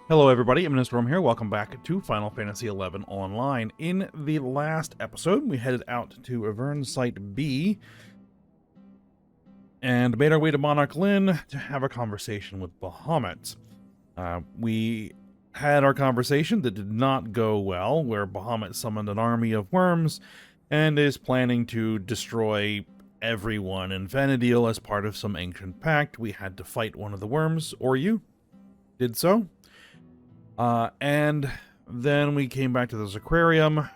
Hello everybody, Storm here. Welcome back to Final Fantasy XI Online. In the last episode, we headed out to Avern Site B and made our way to Monarch Lynn to have a conversation with Bahamut. We had our conversation that did not go well, where Bahamut summoned an army of worms and is planning to destroy everyone in Vana'diel as part of some ancient pact. We had to fight one of the worms, or you did so. And then we came back to the Sacrarium,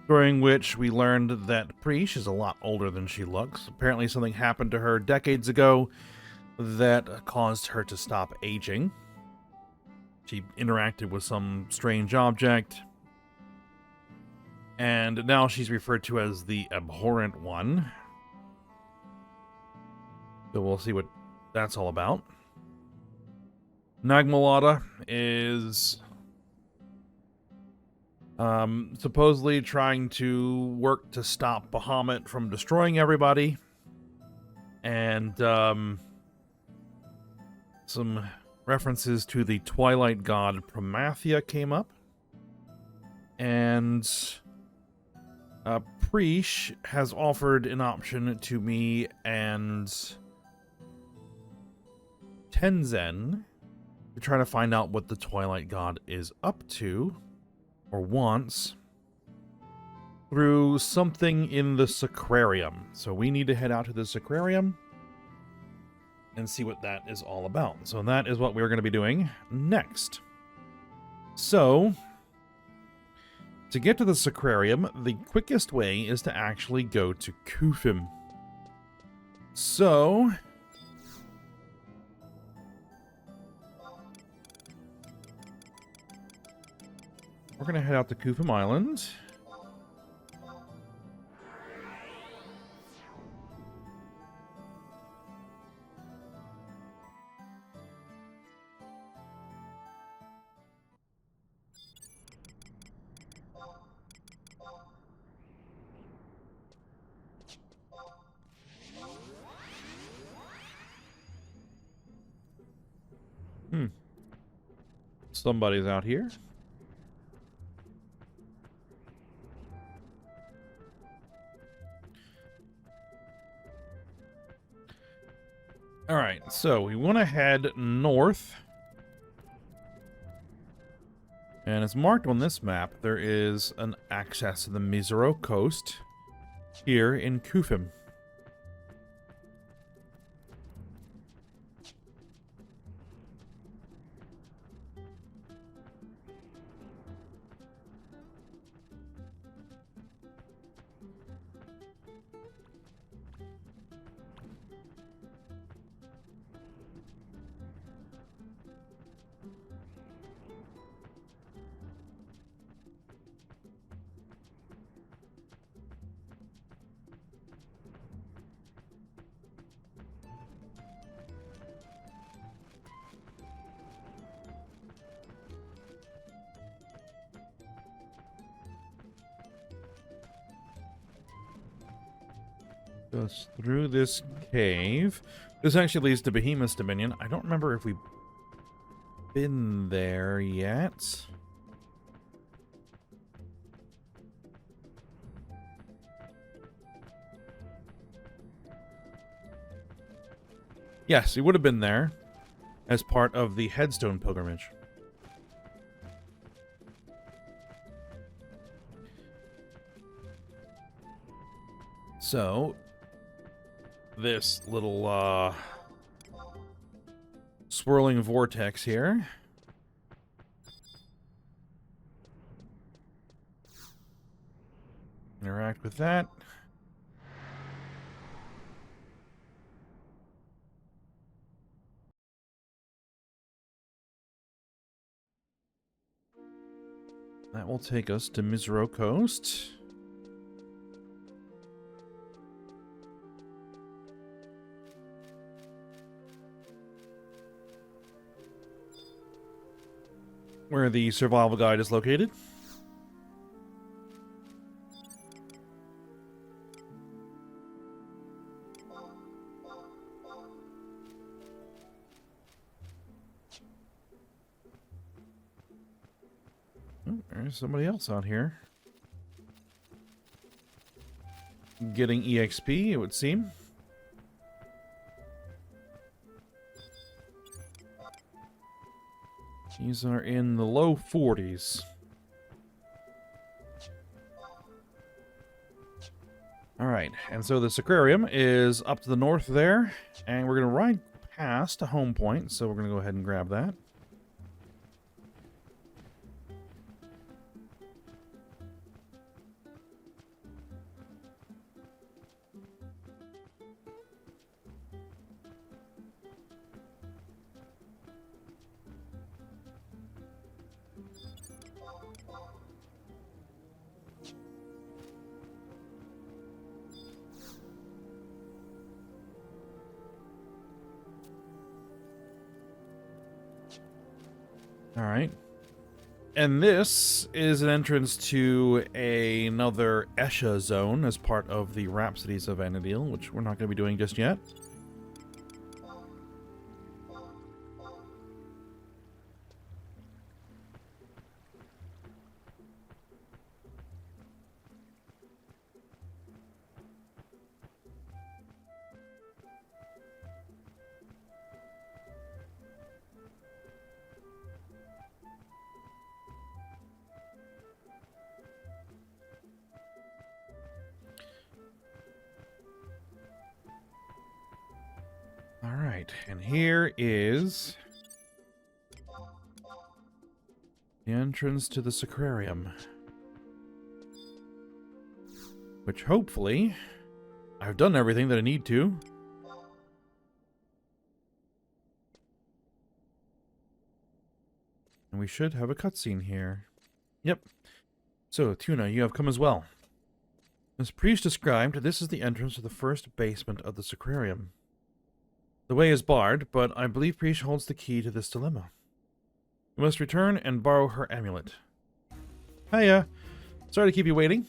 during which we learned that Preesh is a lot older than she looks. Apparently something happened to her decades ago that caused her to stop aging. She interacted with some strange object, and now she's referred to as the Abhorrent One. So we'll see what that's all about. Nagmalada is supposedly trying to work to stop Bahamut from destroying everybody. And some references to the Twilight God Promathia came up. And Preesh has offered an option to me and Tenzen to try to find out what the Twilight God is up to, or wants, through something in the Sacrarium. So we need to head out to the Sacrarium and see what that is all about. So that is what we're going to be doing next. So, to get to the Sacrarium, the quickest way is to actually go to Kufim. So we're going to head out to Kufim Island. Somebody's out here. Alright, so we want to head north. And it's marked on this map, there is an access to the Mizero coast here in Kufim. Goes through this cave. This actually leads to Behemoth's Dominion. I don't remember if we've been there yet. Yes, we would have been there as part of the Headstone pilgrimage. So this little swirling vortex here. Interact with that. That will take us to Mizero Coast. Where the survival guide is located. There's somebody else out here. Getting EXP, it would seem. These are in the low 40s. Alright, and so the Sacrarium is up to the north there, and we're going to ride past a home point, so we're going to go ahead and grab that. Alright. And this is an entrance to another Esha zone as part of the Rhapsodies of Vana'diel, which we're not going to be doing just yet. Alright, and here is the entrance to the Sacrarium. Which hopefully I've done everything that I need to. And we should have a cutscene here. Yep. So, Tuna, you have come as well. As Priest described, this is the entrance to the first basement of the Sacrarium. The way is barred, but I believe Priest holds the key to this dilemma. You must return and borrow her amulet. Hiya. Sorry to keep you waiting.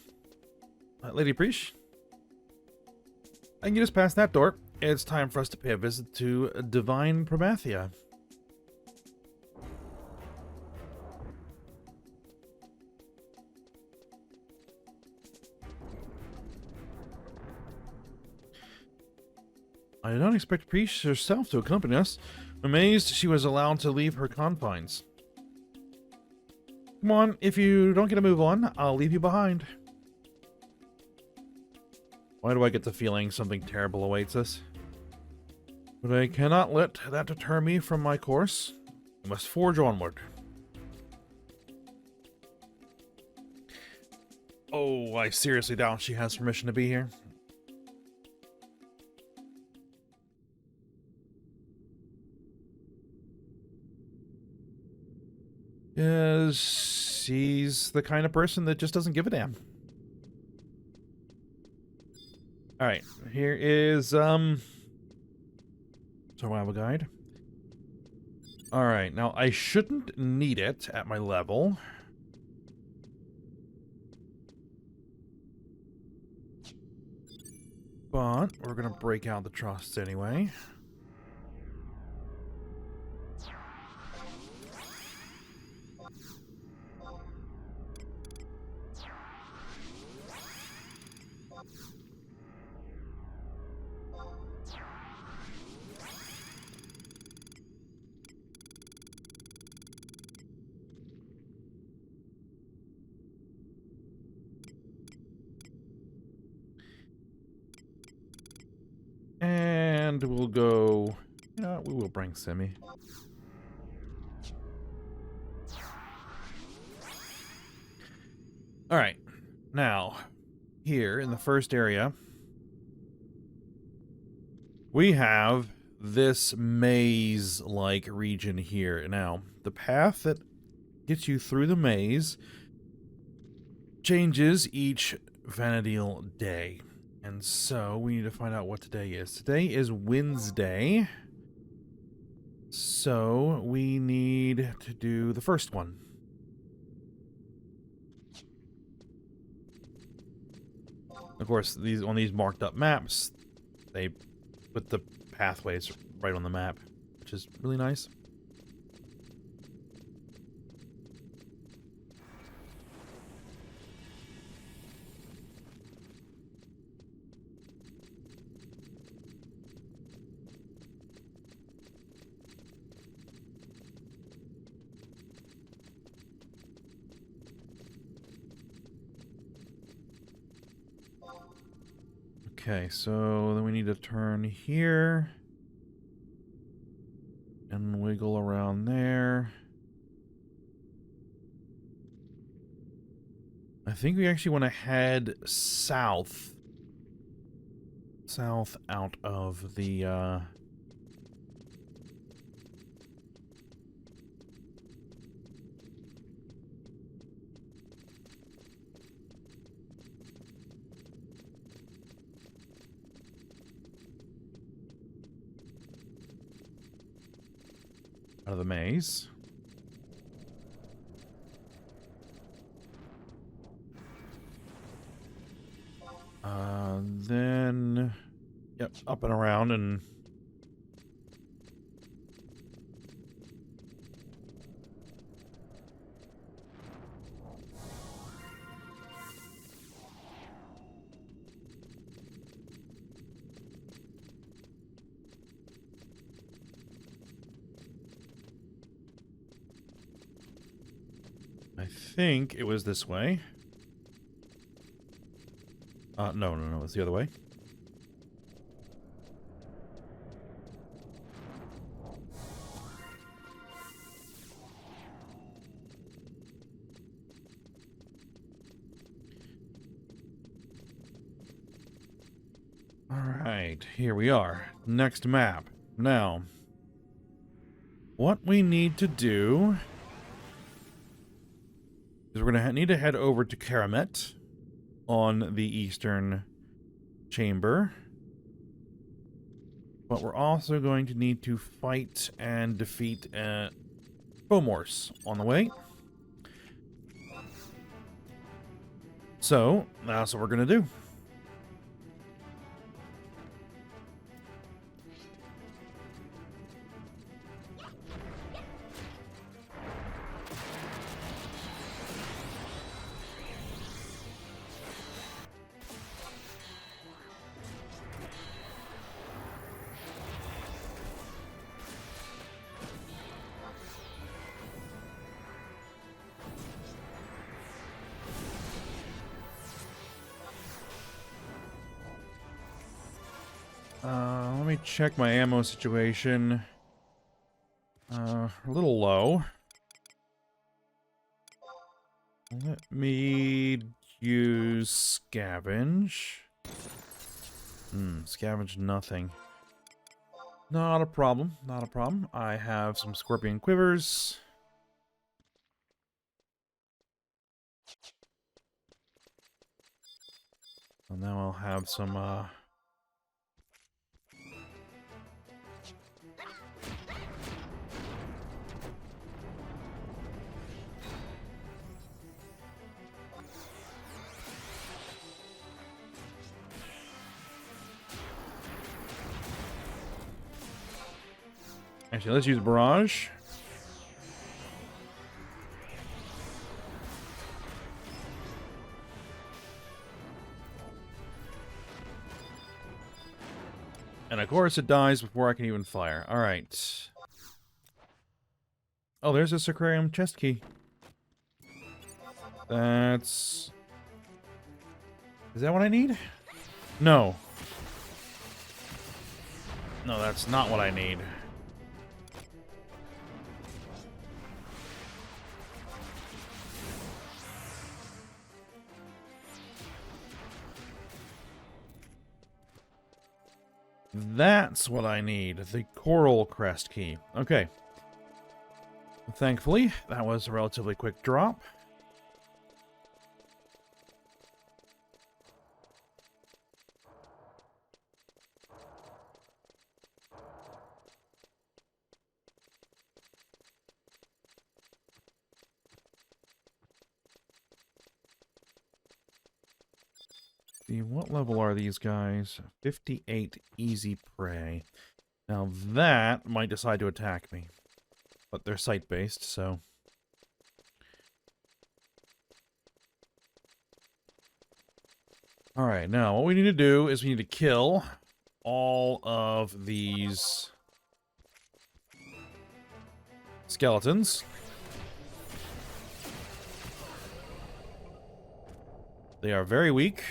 Lady Priest? I can just pass that door. It's time for us to pay a visit to Divine Promathia. I did not expect Priest herself to accompany us. Amazed she was allowed to leave her confines. Come on, if you don't get a move on, I'll leave you behind. Why do I get the feeling something terrible awaits us? But I cannot let that deter me from my course. I must forge onward. Oh, I seriously doubt she has permission to be here. She's the kind of person that just doesn't give a damn. Alright, here is, survival guide. Alright, now I shouldn't need it at my level. But we're gonna break out the trusts anyway. And we'll go... You know what? We will bring Semi. Alright. Now, here in the first area, we have this maze-like region here. Now, the path that gets you through the maze changes each Vana'diel day. And so, we need to find out what today is. Today is Wednesday. So, we need to do the first one. Of course, on these marked up maps, they put the pathways right on the map, which is really nice. Okay, so then we need to turn here. And wiggle around there. I think we actually want to head south. South out of the, out of the maze. Then, yep, up and around and... I think it was this way. No, it's the other way. Alright, here we are. Next map. Now, what we need to do is we're going to need to head over to Karamet on the eastern chamber. But we're also going to need to fight and defeat Fomors on the way. So, that's what we're going to do. Let me check my ammo situation. A little low. Let me use scavenge. Scavenge nothing. Not a problem, not a problem. I have some scorpion quivers. And now I'll have some, actually, let's use barrage. And of course it dies before I can even fire. Alright. Oh, there's a Sacrarium chest key. That's... Is that what I need? No. No, that's not what I need. That's what I need. The Coral Crest key. Okay. Thankfully, that was a relatively quick drop. See, what level are these guys? 58 easy prey. Now that might decide to attack me. But they're sight-based, so... Alright, now what we need to do is we need to kill all of these skeletons. They are very weak.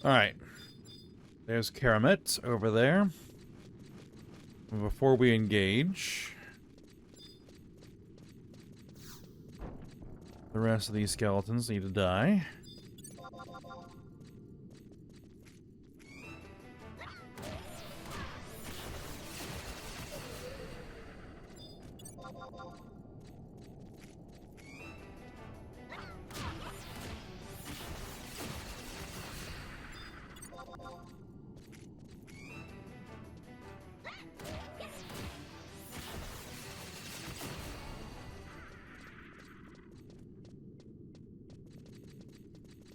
Alright. There's Karamet over there. Before we engage, the rest of these skeletons need to die.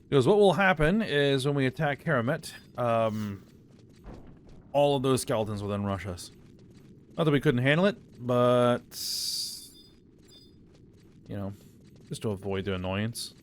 Because what will happen is when we attack Karamet, all of those skeletons will then rush us. Not that we couldn't handle it, but, you know, just to avoid the annoyance.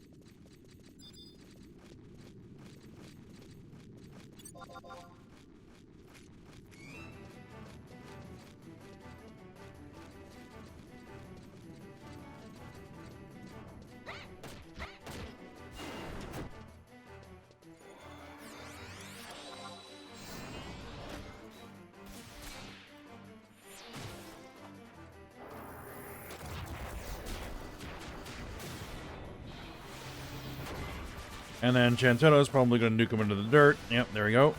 And then Chanteto's probably going to nuke him into the dirt. Yep, there we go.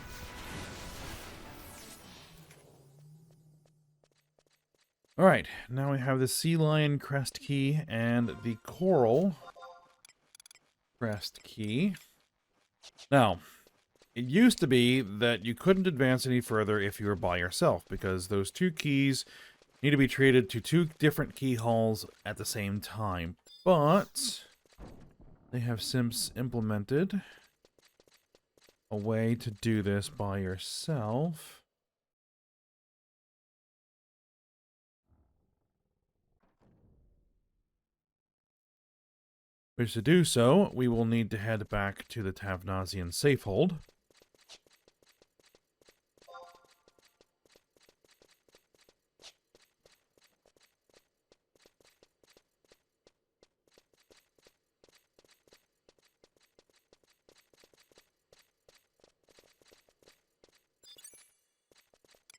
Alright, now we have the Sea Lion Crest Key and the Coral Crest Key. Now, it used to be that you couldn't advance any further if you were by yourself, because those two keys need to be traded to two different key halls at the same time. But they have since implemented a way to do this by yourself. Which to do so, we will need to head back to the Tavnazian safehold.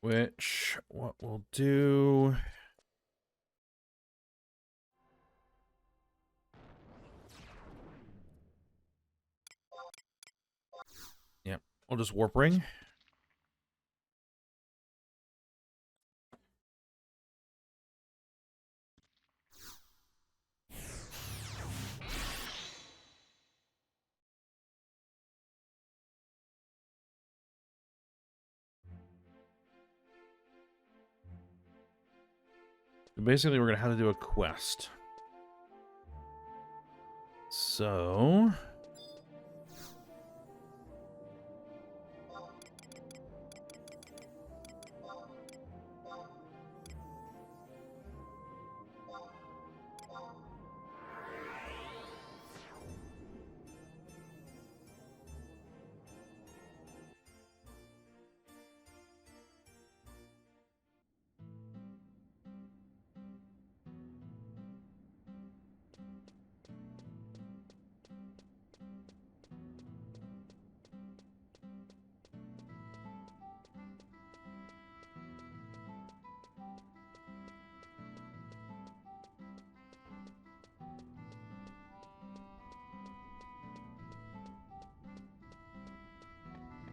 Which, what we'll do... Yep, we'll just warp ring. Basically, we're going to have to do a quest. So...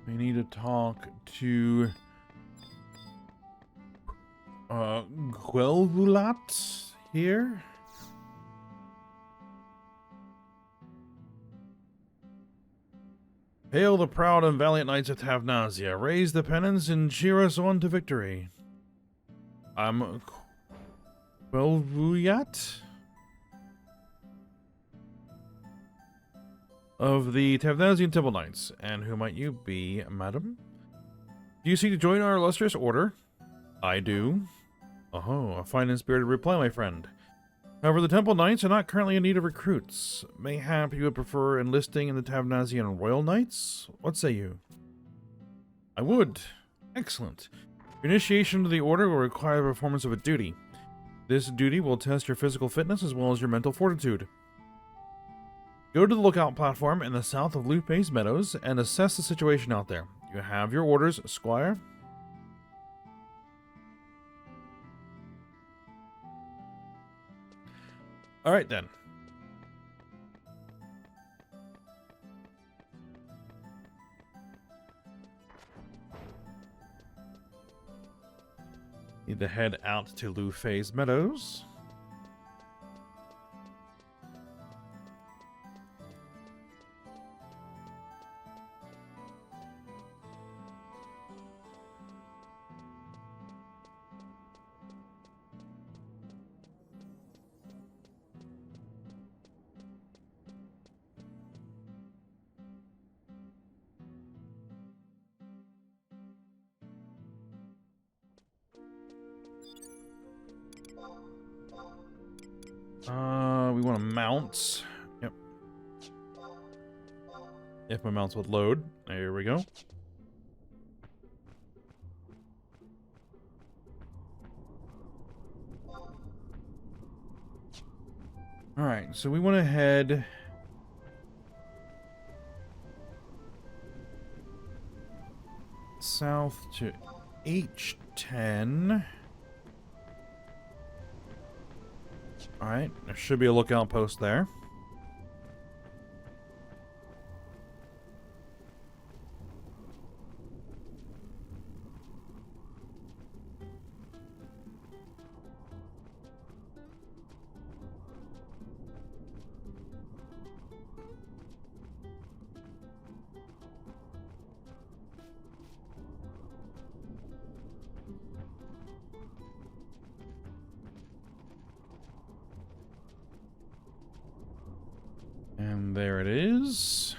we need to talk to Guelvulat here. Hail the proud and valiant knights of Tavnazia. Raise the pennants and cheer us on to victory. I'm Guelvulat of the Tavnazian Temple Knights. And who might you be, madam? Do you seek to join our illustrious order? I do. Oh, a fine and spirited reply, my friend. However, the Temple Knights are not currently in need of recruits. Mayhap you would prefer enlisting in the Tavnazian Royal Knights? What say you? I would. Excellent. Your initiation to the order will require the performance of a duty. This duty will test your physical fitness as well as your mental fortitude. Go to the lookout platform in the south of Lupe's Meadows and assess the situation out there. You have your orders, Squire. All right, then. Need to head out to Lupe's Meadows. We want to mount. Yep. If my mounts would load. There we go. Alright, so we want to head south to H10. Alright, there should be a lookout post there. And there it is.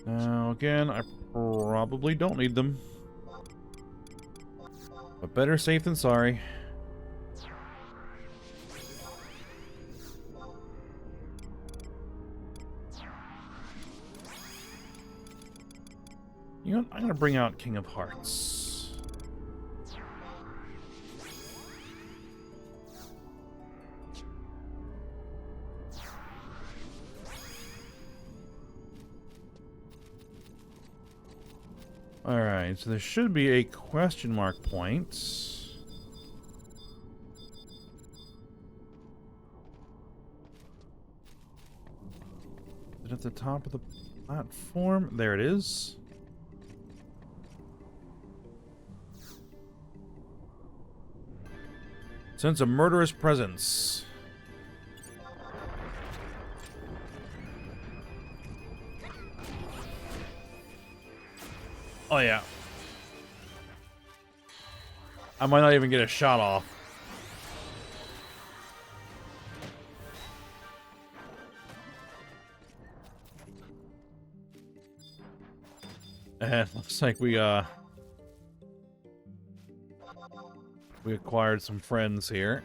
Now, again, I probably don't need them. But better safe than sorry. You know what? I'm going to bring out King of Hearts. Alright, so there should be a question mark point. Is it at the top of the platform? There it is. Sense a murderous presence. Oh yeah. I might not even get a shot off. And looks like we acquired some friends here.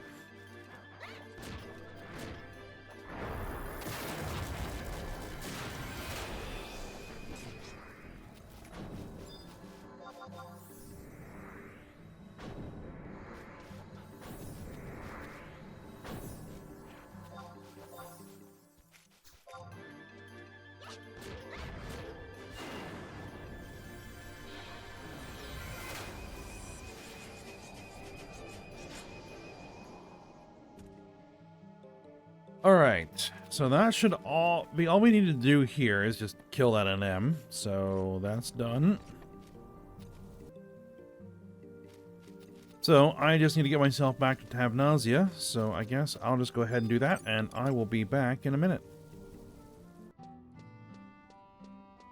Alright, so that should all we need to do here is just kill that NM, so that's done. So I just need to get myself back to Vana'diel, so I guess I'll just go ahead and do that, and I will be back in a minute.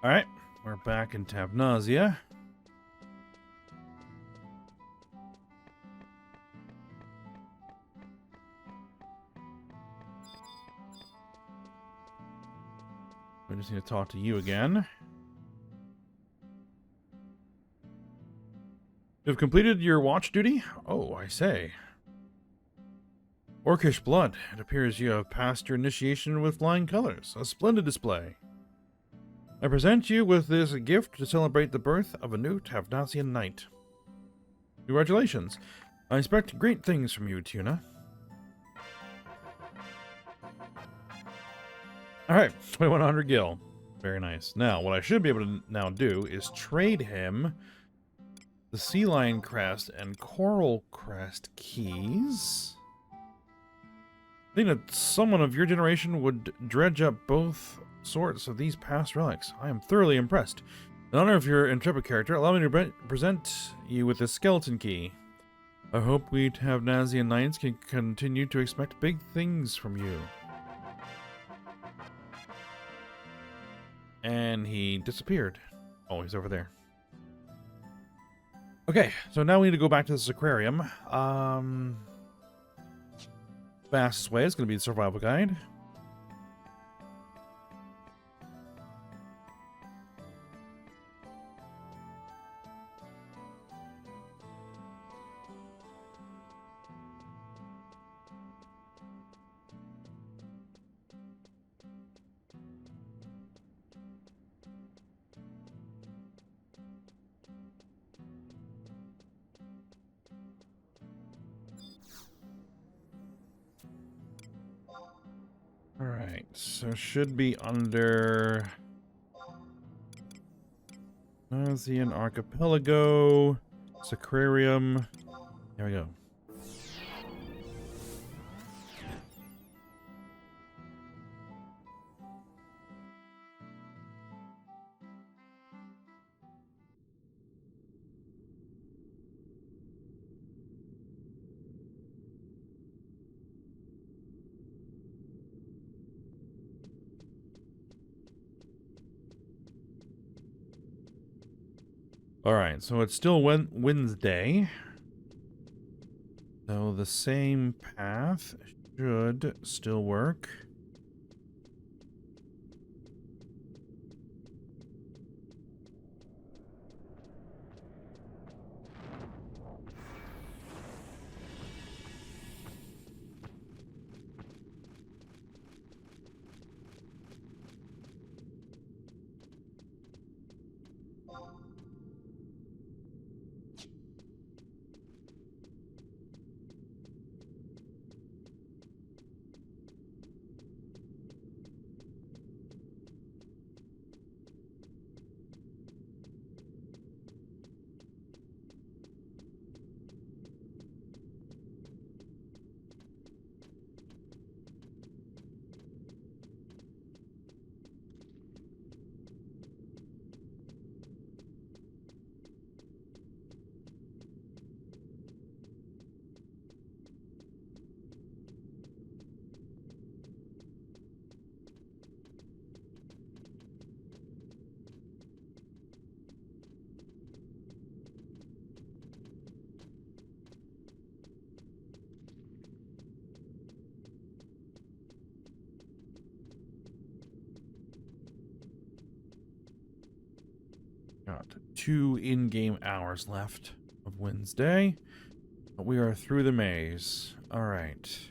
Alright, we're back in Vana'diel. I just need to talk to you again. You have completed your watch duty? Oh, I say. Orcish blood. It appears you have passed your initiation with flying colors. A splendid display. I present you with this gift to celebrate the birth of a new Tavnacian knight. Congratulations. I expect great things from you, Tuna. Alright, 2100 gil. Very nice. Now, what I should be able to now do is trade him the Sea Lion Crest and Coral Crest keys. I think that someone of your generation would dredge up both sorts of these past relics. I am thoroughly impressed. In honor of your intrepid character, allow me to present you with this skeleton key. I hope we Tavnacian Knights can continue to expect big things from you. And he disappeared. Oh, he's over there. Okay, so now we need to go back to the Sacrarium. Fastest way is going to be the survival guide. Alright, so should be under Nazian Archipelago, Sacrarium. There we go. Alright, so it's still Wednesday. So the same path should still work. Got 2 in-game hours left of Wednesday. But we are through the maze. Alright.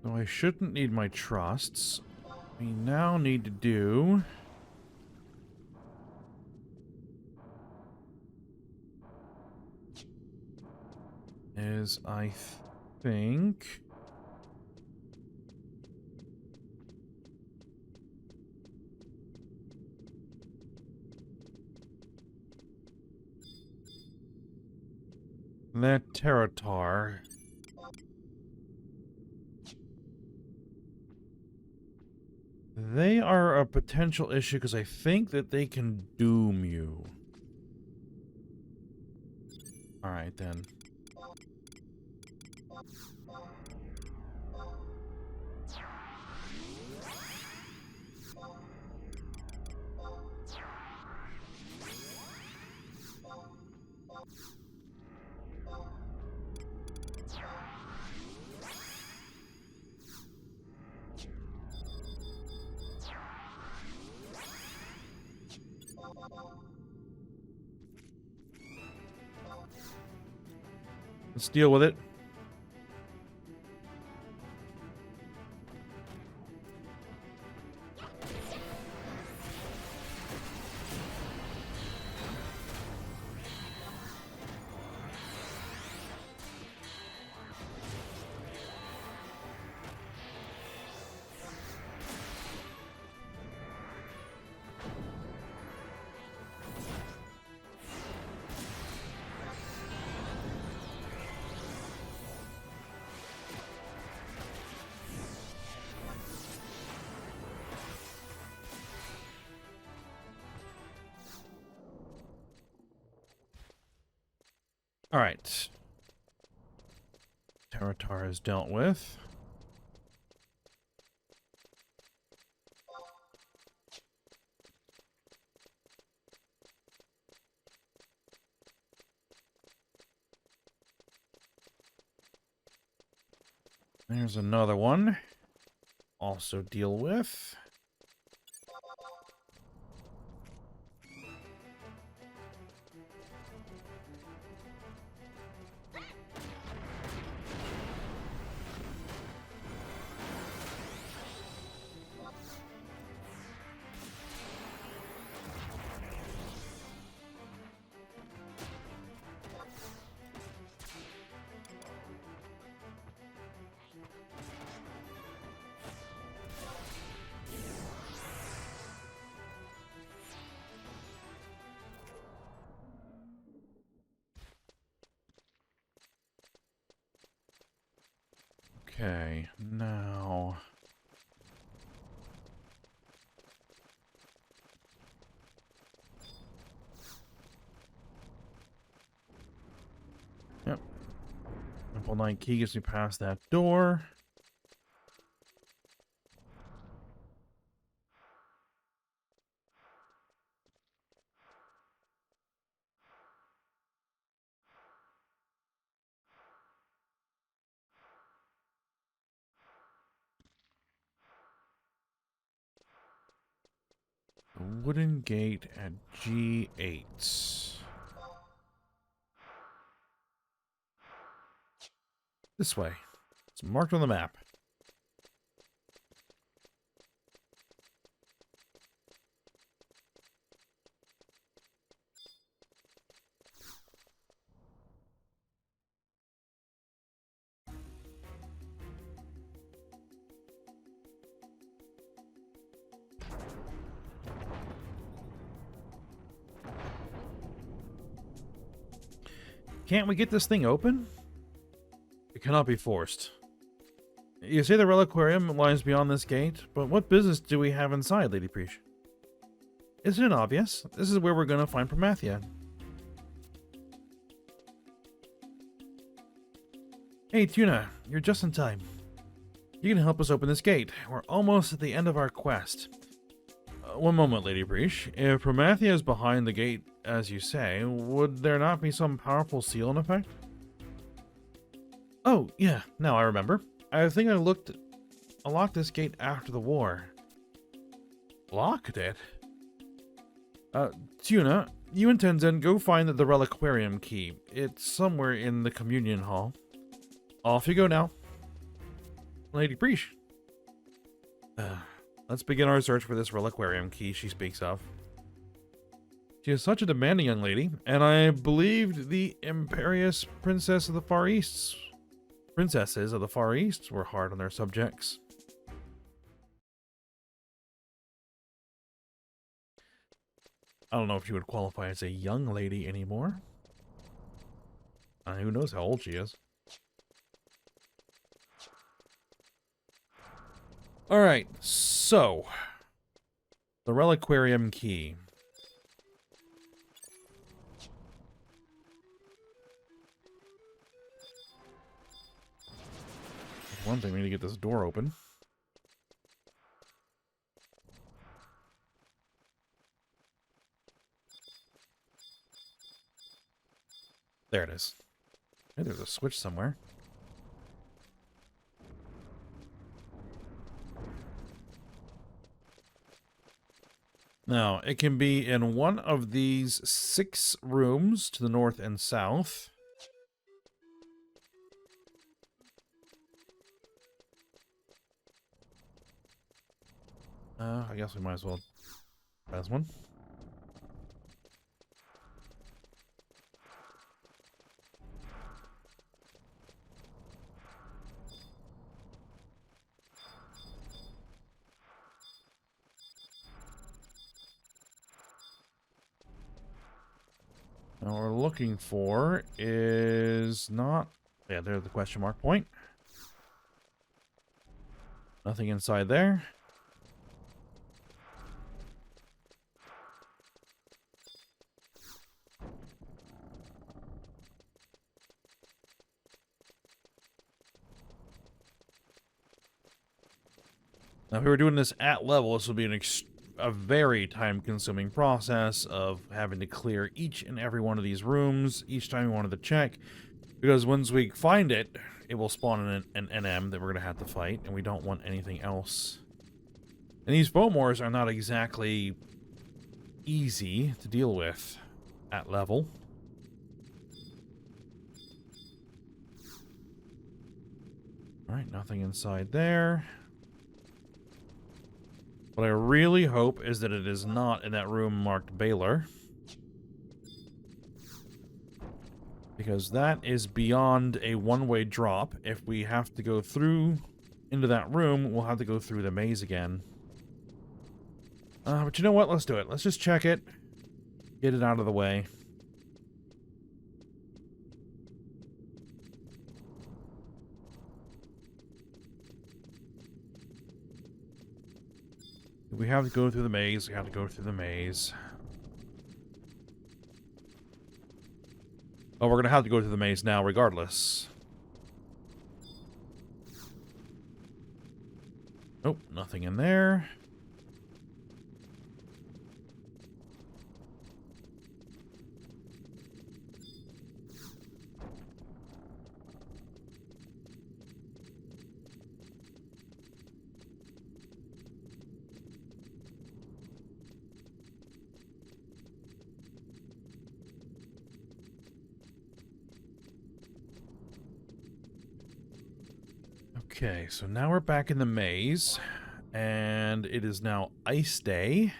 So I shouldn't need my trusts. We now need to do is, I think, that Terratar. They are a potential issue because I think that they can doom you. Alright then. Let's deal with it. All right. Taratar is dealt with. There's another one. Also deal with. Okay, now... Yep. Temple Knight key gets me past that door. The wooden gate at G8. This way. It's marked on the map. Can't we get this thing open? It cannot be forced. You say the reliquarium lies beyond this gate, but what business do we have inside, Lady Preach? Isn't it obvious? This is where we're going to find Promathia. Hey, Tuna, you're just in time. You can help us open this gate. We're almost at the end of our quest. One moment, Lady Breach. If Promathia is behind the gate, as you say, would there not be some powerful seal in effect? Oh, yeah, now I remember. I think I locked this gate after the war. Locked it? Tuna, you and Tenzin go find the reliquarium key. It's somewhere in the communion hall. Off you go now. Lady Breach. Let's begin our search for this reliquarium key she speaks of. She is such a demanding young lady, and I believed the imperious princesses of the Far East were hard on their subjects. I don't know if she would qualify as a young lady anymore. Who knows how old she is. Alright, so... the reliquarium key. One thing, we need to get this door open. There it is. Hey, there's a switch somewhere. Now, it can be in one of these 6 rooms to the north and south. I guess we might as well try this one. Now what we're looking for is not... Yeah, there's the question mark point. Nothing inside there. Now, if we were doing this at level, this would be a very time-consuming process of having to clear each and every one of these rooms each time we wanted to check. Because once we find it, it will spawn an NM that we're going to have to fight, and we don't want anything else. And these Fomors are not exactly easy to deal with at level. Alright, nothing inside there. What I really hope is that it is not in that room marked Baylor. Because that is beyond a one-way drop. If we have to go through into that room, we'll have to go through the maze again. But you know what? Let's do it. Let's just check it. Get it out of the way. If we have to go through the maze, we have to go through the maze. Oh, we're going to have to go through the maze now regardless. Nope, nothing in there. Okay, so now we're back in the maze, and it is now Ice Day,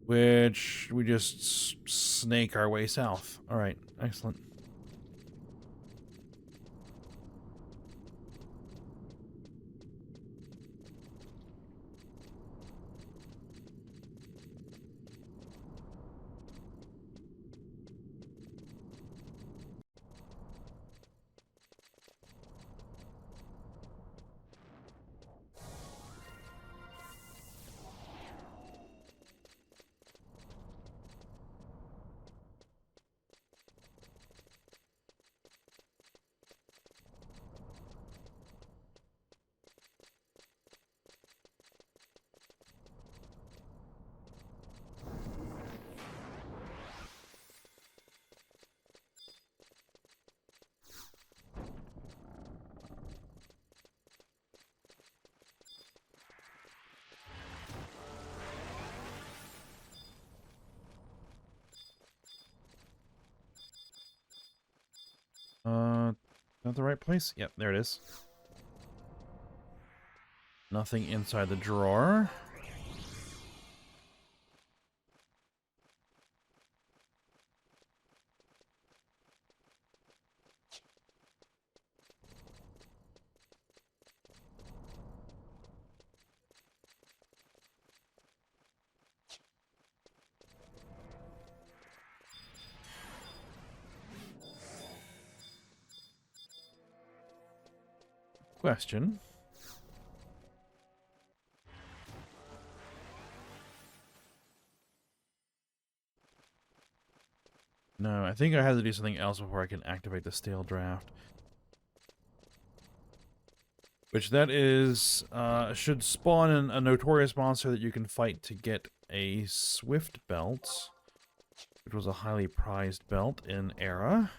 which we just snake our way south. All right, excellent. Not the right place? Yep, there it is. Nothing inside the drawer. Question. No, I think I have to do something else before I can activate the stale draft. Which that is, should spawn in a notorious monster that you can fight to get a Swift belt, which was a highly prized belt in Era.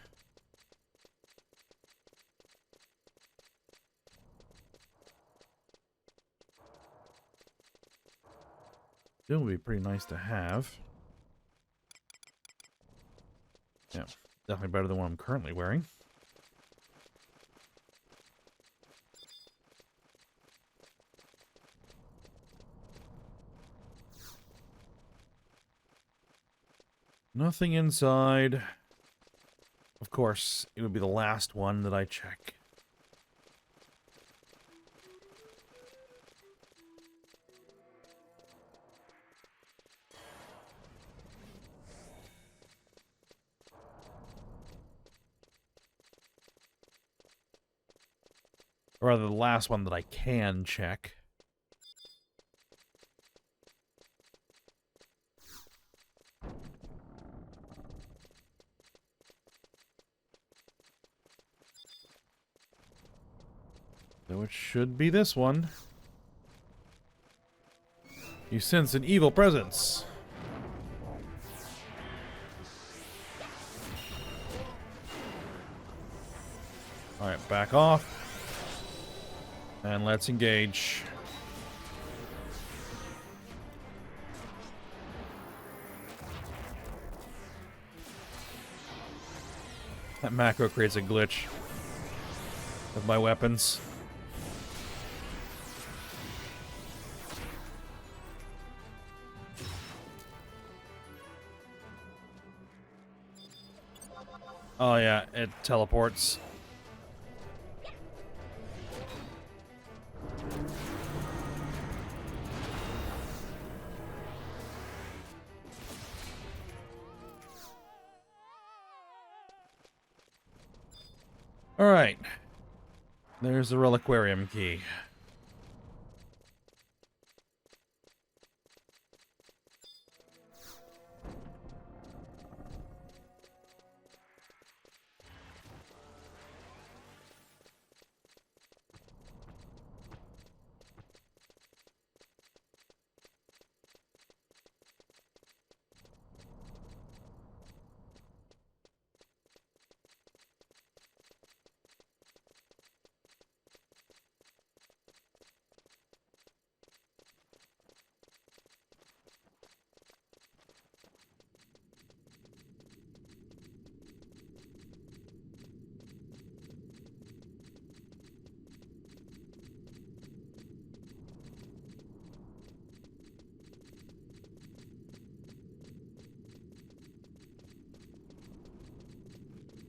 Still would be pretty nice to have. Yeah, definitely better than what I'm currently wearing. Nothing inside. Of course, it would be the last one that I check. Or rather, the last one that I can check. So it should be this one. You sense an evil presence. Alright, back off. And let's engage. That macro creates a glitch with my weapons. Oh yeah, it teleports. Alright. There's the reliquarium key.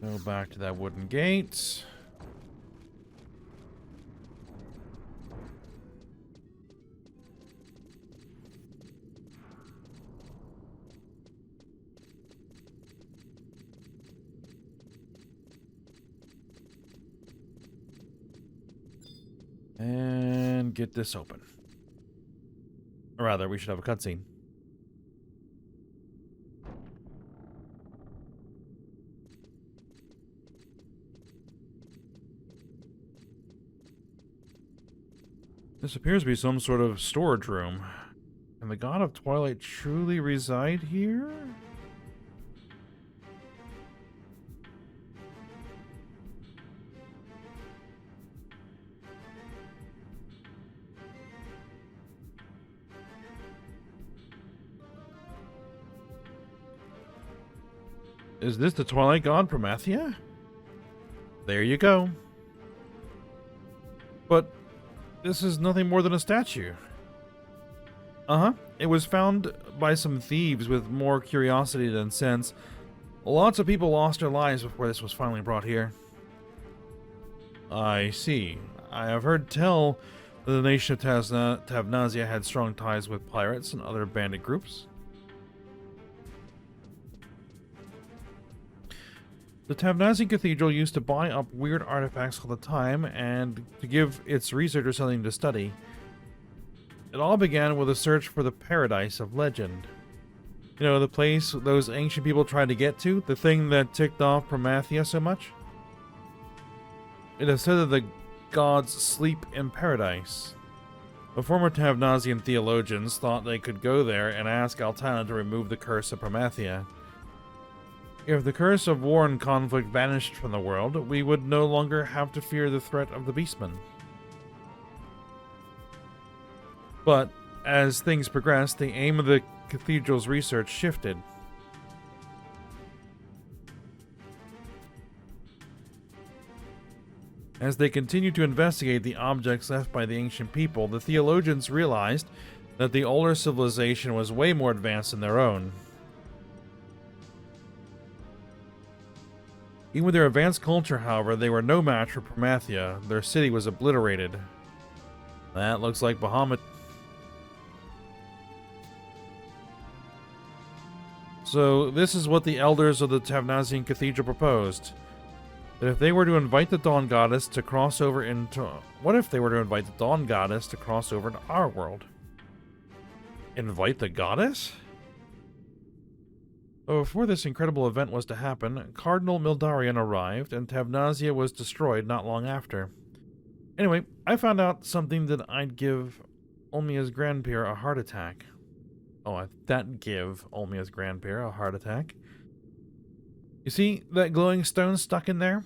Go back to that wooden gate. And get this open. Or rather, we should have a cutscene. This appears to be some sort of storage room. Can the God of Twilight truly reside here? Is this the Twilight God, Promathia? There you go. But this is nothing more than a statue. Uh-huh. It was found by some thieves with more curiosity than sense. Lots of people lost their lives before this was finally brought here. I see. I have heard tell that the nation of Tavnazia had strong ties with pirates and other bandit groups. The Tavnazian Cathedral used to buy up weird artifacts all the time and to give its researchers something to study. It all began with a search for the Paradise of Legend. You know, the place those ancient people tried to get to, the thing that ticked off Promathia so much? It is said that the gods sleep in paradise. The former Tavnazian theologians thought they could go there and ask Altana to remove the curse of Promathia. If the curse of war and conflict vanished from the world, we would no longer have to fear the threat of the Beastmen. But, as things progressed, the aim of the cathedral's research shifted. As they continued to investigate the objects left by the ancient people, the theologians realized that the older civilization was way more advanced than their own. Even with their advanced culture, however, they were no match for Promathia. Their city was obliterated. That looks like Bahamut. So this is what the elders of the Tavnazian Cathedral proposed. That if they were to invite the Dawn Goddess to cross over into... What if they were to invite the Dawn Goddess to cross over to our world? Invite the Goddess? But before this incredible event was to happen, Cardinal Mildarian arrived, and Tavnazia was destroyed not long after. Anyway, I found out something that I'd give Olmia's grandpeer a heart attack. Oh, that'd give Olmia's grandpeer a heart attack. You see that glowing stone stuck in there?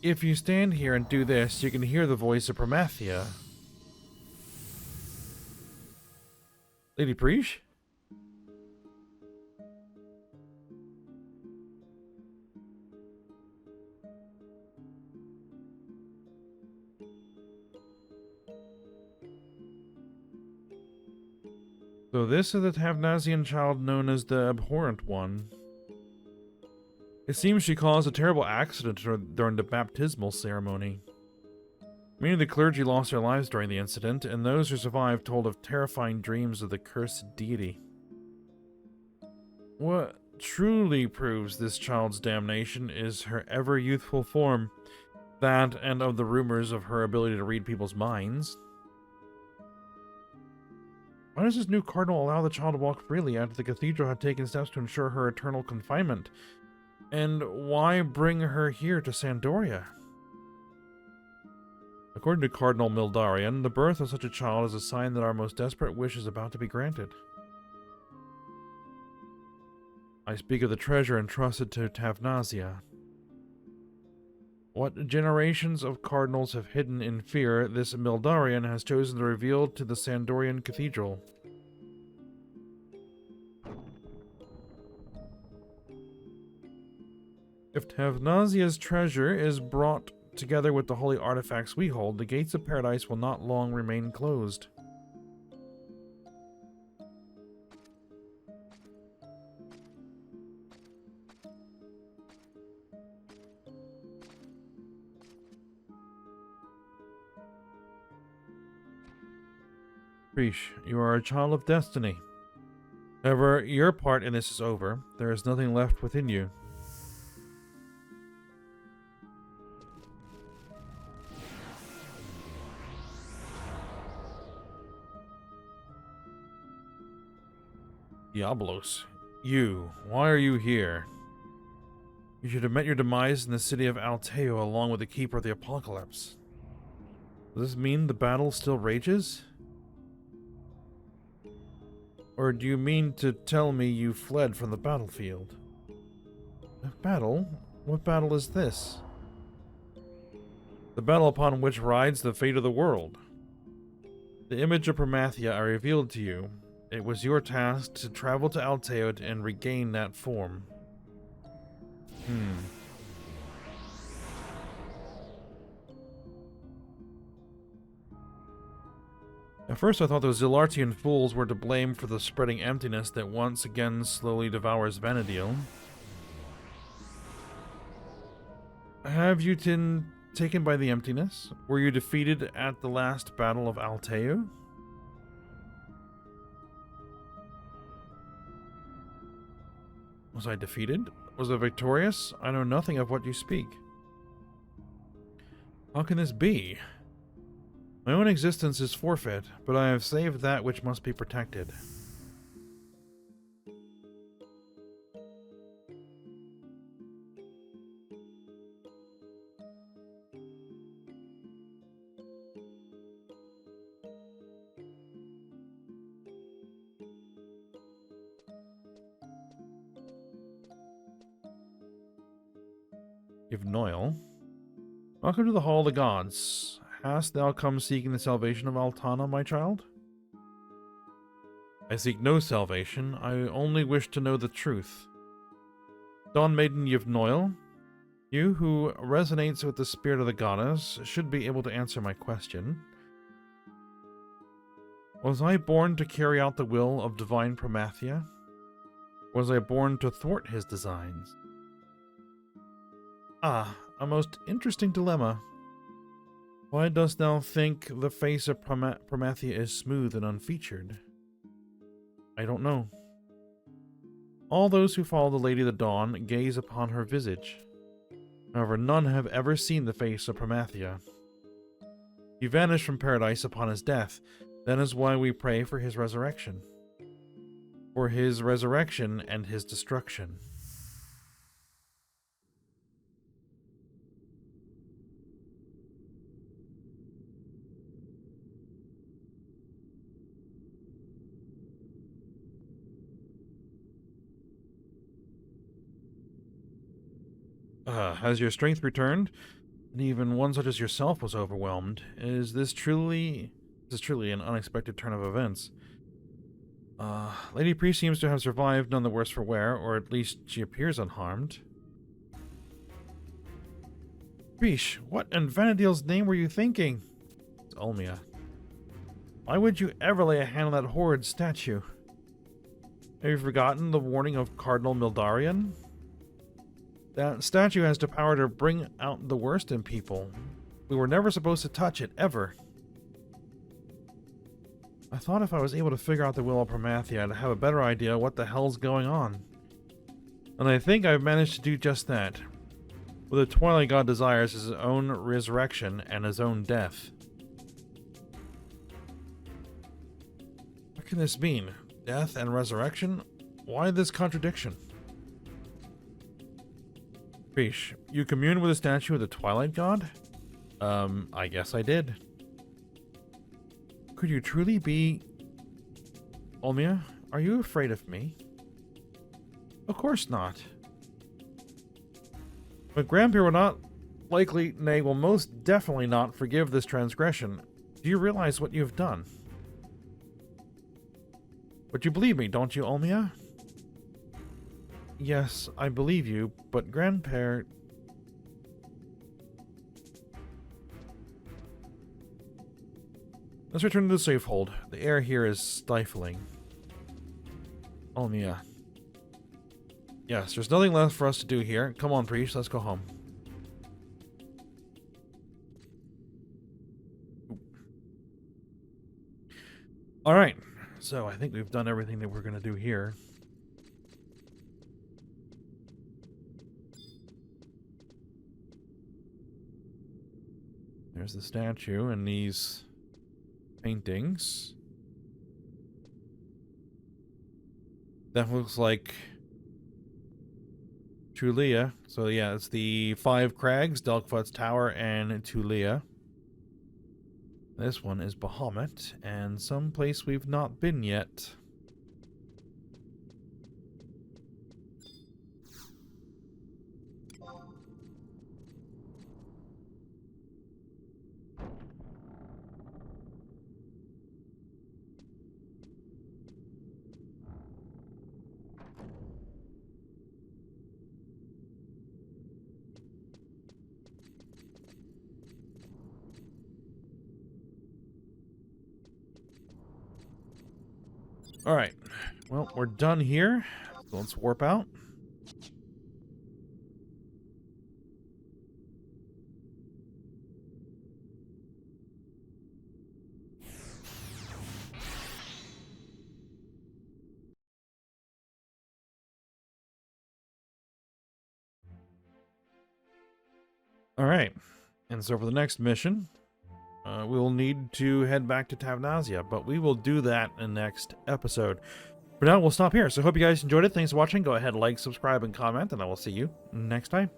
If you stand here and do this, you can hear the voice of Promathia. Lady Preesh? So this is the Tavnazian child known as the Abhorrent One. It seems she caused a terrible accident during the baptismal ceremony. Many of the clergy lost their lives during the incident, and those who survived told of terrifying dreams of the cursed deity. What truly proves this child's damnation is her ever-youthful form, that and of the rumors of her ability to read people's minds. Why does this new cardinal allow the child to walk freely after the cathedral had taken steps to ensure her eternal confinement? And why bring her here to Sandoria? According to Cardinal Mildarian, the birth of such a child is a sign that our most desperate wish is about to be granted. I speak of the treasure entrusted to Tavnazia. What generations of cardinals have hidden in fear, this Mildarian has chosen to reveal to the Sandorian Cathedral. If Tavnazia's treasure is brought together with the holy artifacts we hold, the gates of paradise will not long remain closed. Preesh, you are a child of destiny. However, your part in this is over. There is nothing left within you. Diablos, why are you here? You should have met your demise in the city of Alteo along with the Keeper of the Apocalypse. Does this mean the battle still rages? Or do you mean to tell me you fled from the battlefield? A battle? What battle is this? The battle upon which rides the fate of the world. The image of Promathia I revealed to you. It was your task to travel to Alteo and regain that form. At first I thought those Zilartian fools were to blame for the spreading emptiness that once again slowly devours Vana'diel. Have you been taken by the emptiness? Were you defeated at the last battle of Alteo? Was I defeated? Was I victorious? I know nothing of what you speak. How can this be? My own existence is forfeit, but I have saved that which must be protected. Yvnoil. Welcome to the Hall of the Gods. Hast thou come seeking the salvation of Altana, my child? I seek no salvation. I only wish to know the truth. Dawn Maiden Yvnoil, you who resonates with the spirit of the goddess should be able to answer my question. Was I born to carry out the will of divine Promathia? Was I born to thwart his designs? Ah, a most interesting dilemma. Why dost thou think the face of Promathia is smooth and unfeatured? I don't know. All those who follow the Lady of the Dawn gaze upon her visage. However, none have ever seen the face of Promathia. He vanished from paradise upon his death. That is why we pray for his resurrection. For his resurrection and his destruction. Has your strength returned? And even one such as yourself was overwhelmed. Is this truly an unexpected turn of events? Lady Priest seems to have survived none the worse for wear, or at least she appears unharmed. Priest, what in Vana'diel's name were you thinking? It's Ulmia. Why would you ever lay a hand on that horrid statue? Have you forgotten the warning of Cardinal Mildarion? That statue has the power to bring out the worst in people. We were never supposed to touch it, ever. I thought if I was able to figure out the will of Promathia, I'd have a better idea what the hell's going on. And I think I've managed to do just that. What the Twilight God desires is his own resurrection and his own death. What can this mean? Death and resurrection? Why this contradiction? Fish, you communed with a statue of the Twilight God? I guess I did. Could you truly be... Ulmia, are you afraid of me? Of course not. But Grandpere will not likely, nay, will most definitely not forgive this transgression. Do you realize what you have done? But you believe me, don't you, Ulmia? Yes, I believe you, but Grandpere... Let's return to the safe hold. The air here is stifling. Ulmia. Yes, there's nothing left for us to do here. Come on, priest, let's go home. Alright, so I think we've done everything that we're going to do here. There's the statue and these paintings. That looks like Tulia. So yeah, it's the 5 crags, Delkfut's Tower, and Tulia. This one is Bahamut, and someplace we've not been yet. Alright, well, we're done here. So let's warp out. Alright, and so for the next mission, we'll need to head back to Tavnazia, but we will do that in the next episode. For now, we'll stop here. So hope you guys enjoyed it. Thanks for watching. Go ahead, like, subscribe, and comment, and I will see you next time.